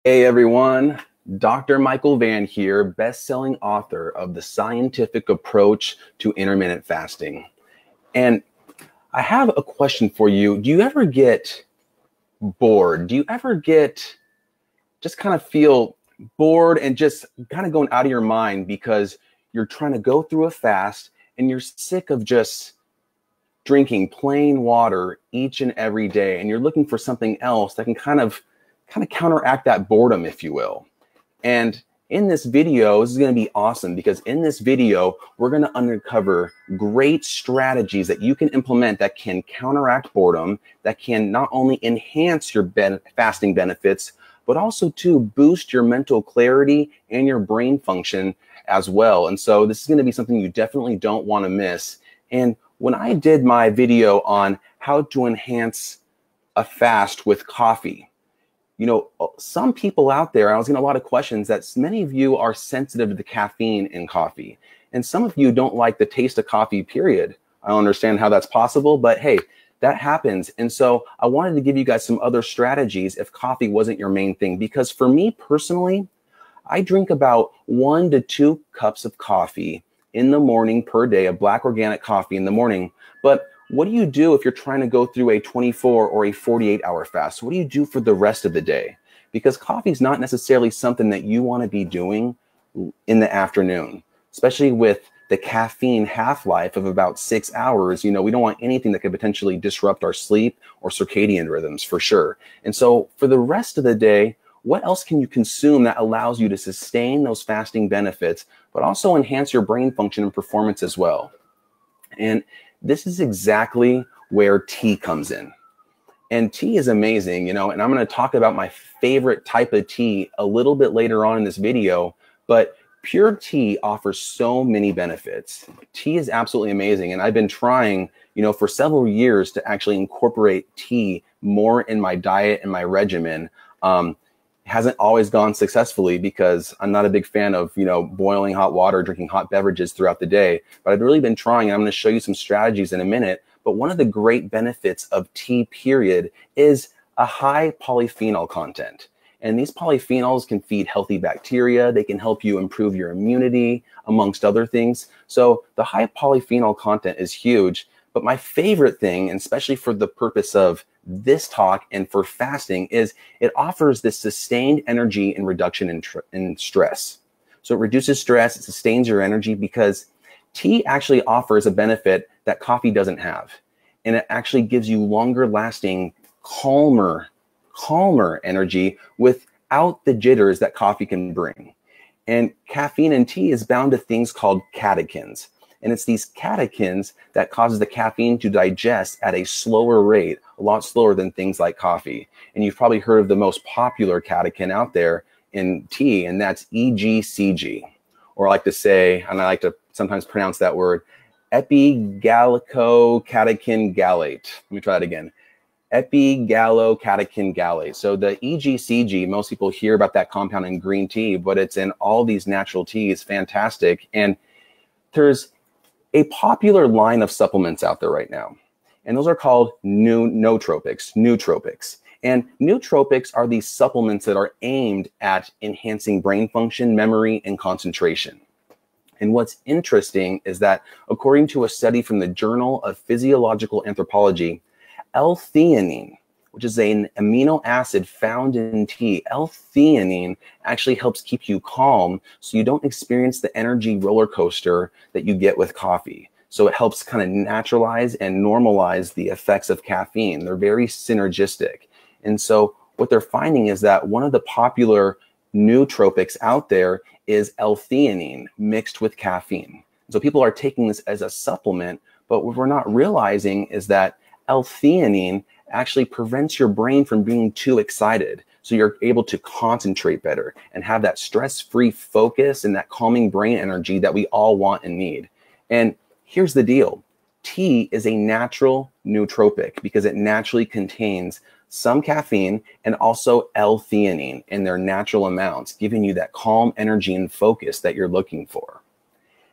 Hey everyone, Dr. Michael Van here, best-selling author of The Scientific Approach to Intermittent Fasting. And I have a question for you. Do you ever get bored? Do you ever just kind of feel bored and just kind of going out of your mind because you're trying to go through a fast and you're sick of just drinking plain water each and every day, and you're looking for something else that can kind of counteract that boredom, if you will. And in this video, this is going to be awesome because in this video, we're going to uncover great strategies that you can implement that can counteract boredom, that can not only enhance your fasting benefits, but also to boost your mental clarity and your brain function as well. And so this is going to be something you definitely don't want to miss. And when I did my video on how to enhance a fast with coffee, you know, some people out there, I was getting a lot of questions that many of you are sensitive to the caffeine in coffee. And some of you don't like the taste of coffee, period. I don't understand how that's possible, but hey, that happens. And so I wanted to give you guys some other strategies if coffee wasn't your main thing. Because for me personally, I drink about 1 to 2 cups of coffee in the morning per day, of black organic coffee in the morning. But what do you do if you're trying to go through a 24 or a 48-hour fast? What do you do for the rest of the day? Because coffee is not necessarily something that you want to be doing in the afternoon, especially with the caffeine half-life of about 6 hours. You know, we don't want anything that could potentially disrupt our sleep or circadian rhythms for sure. And so for the rest of the day, what else can you consume that allows you to sustain those fasting benefits, but also enhance your brain function and performance as well? And this is exactly where tea comes in. And tea is amazing, you know, and I'm going to talk about my favorite type of tea a little bit later on in this video, but pure tea offers so many benefits. Tea is absolutely amazing. And I've been trying, you know, for several years to actually incorporate tea more in my diet and my regimen. Hasn't always gone successfully because I'm not a big fan of, you know, boiling hot water, drinking hot beverages throughout the day. But I've really been trying, and I'm going to show you some strategies in a minute. But one of the great benefits of tea, period, is a high polyphenol content. And these polyphenols can feed healthy bacteria. They can help you improve your immunity, amongst other things. So the high polyphenol content is huge. But my favorite thing, and especially for the purpose of this talk and for fasting, is it offers this sustained energy and reduction in stress. So it reduces stress, it sustains your energy, because tea actually offers a benefit that coffee doesn't have. And it actually gives you longer lasting, calmer energy without the jitters that coffee can bring. And caffeine in tea is bound to things called catechins. And it's these catechins that causes the caffeine to digest at a slower rate, a lot slower than things like coffee. And you've probably heard of the most popular catechin out there in tea, and that's EGCG. Or I like to say, and I like to sometimes pronounce that word, epigallocatechin gallate. Let me try that again. Epigallocatechin gallate. So the EGCG, most people hear about that compound in green tea, but it's in all these natural teas. Fantastic. And there's a popular line of supplements out there right now, and those are called nootropics. And nootropics are these supplements that are aimed at enhancing brain function, memory, and concentration. And what's interesting is that according to a study from the Journal of Physiological Anthropology, L-theanine, which is an amino acid found in tea, L-theanine actually helps keep you calm so you don't experience the energy roller coaster that you get with coffee. So it helps kind of naturalize and normalize the effects of caffeine. They're very synergistic. And so what they're finding is that one of the popular nootropics out there is L-theanine mixed with caffeine. So people are taking this as a supplement, but what we're not realizing is that L-theanine actually prevents your brain from being too excited. So you're able to concentrate better and have that stress-free focus and that calming brain energy that we all want and need. And here's the deal. Tea is a natural nootropic because it naturally contains some caffeine and also L-theanine in their natural amounts, giving you that calm energy and focus that you're looking for.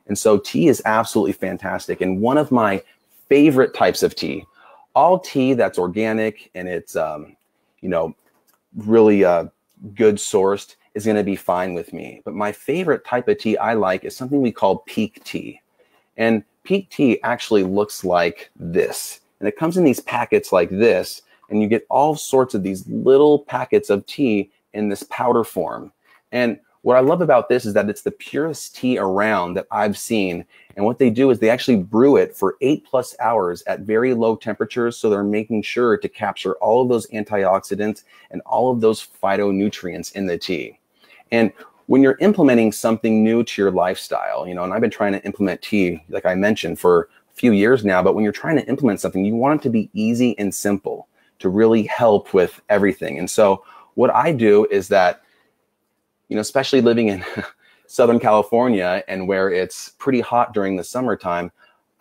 And so tea is absolutely fantastic. And one of my favorite types of tea, all tea that's organic and it's, you know, really good sourced is going to be fine with me. But my favorite type of tea I like is something we call Pique Tea. And Pique Tea actually looks like this. And it comes in these packets like this, and you get all sorts of these little packets of tea in this powder form. And what I love about this is that it's the purest tea around that I've seen. And what they do is they actually brew it for 8+ hours at very low temperatures. So they're making sure to capture all of those antioxidants and all of those phytonutrients in the tea. And when you're implementing something new to your lifestyle, you know, and I've been trying to implement tea, like I mentioned, for a few years now, but when you're trying to implement something, you want it to be easy and simple to really help with everything. And so what I do is that, you know, especially living in Southern California and where it's pretty hot during the summertime,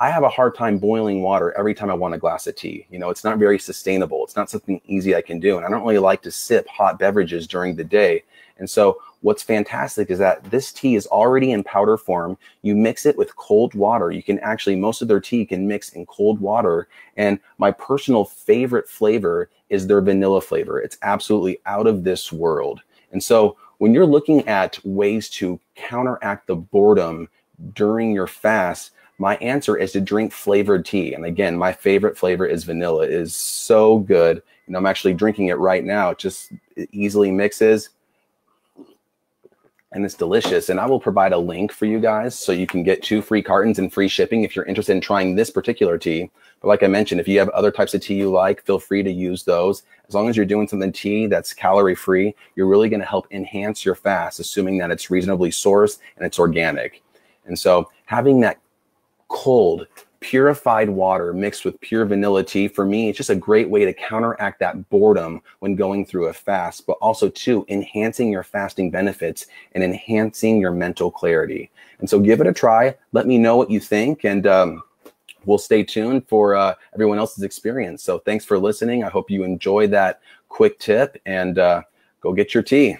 I have a hard time boiling water every time I want a glass of tea. You know, it's not very sustainable. It's not something easy I can do. And I don't really like to sip hot beverages during the day. And so what's fantastic is that this tea is already in powder form. You mix it with cold water. You can actually, most of their tea you can mix in cold water. And my personal favorite flavor is their vanilla flavor. It's absolutely out of this world. And so when you're looking at ways to counteract the boredom during your fast, my answer is to drink flavored tea. And again, my favorite flavor is vanilla. It is so good. And I'm actually drinking it right now. It easily mixes and it's delicious. And I will provide a link for you guys so you can get 2 free cartons and free shipping if you're interested in trying this particular tea. But like I mentioned, if you have other types of tea you like, feel free to use those. As long as you're doing something tea that's calorie free, you're really going to help enhance your fast, assuming that it's reasonably sourced and it's organic. And so having that cold, purified water mixed with pure vanilla tea, for me, it's just a great way to counteract that boredom when going through a fast, but also too, enhancing your fasting benefits and enhancing your mental clarity. And so give it a try. Let me know what you think, and we'll stay tuned for everyone else's experience. So thanks for listening. I hope you enjoyed that quick tip, and go get your tea.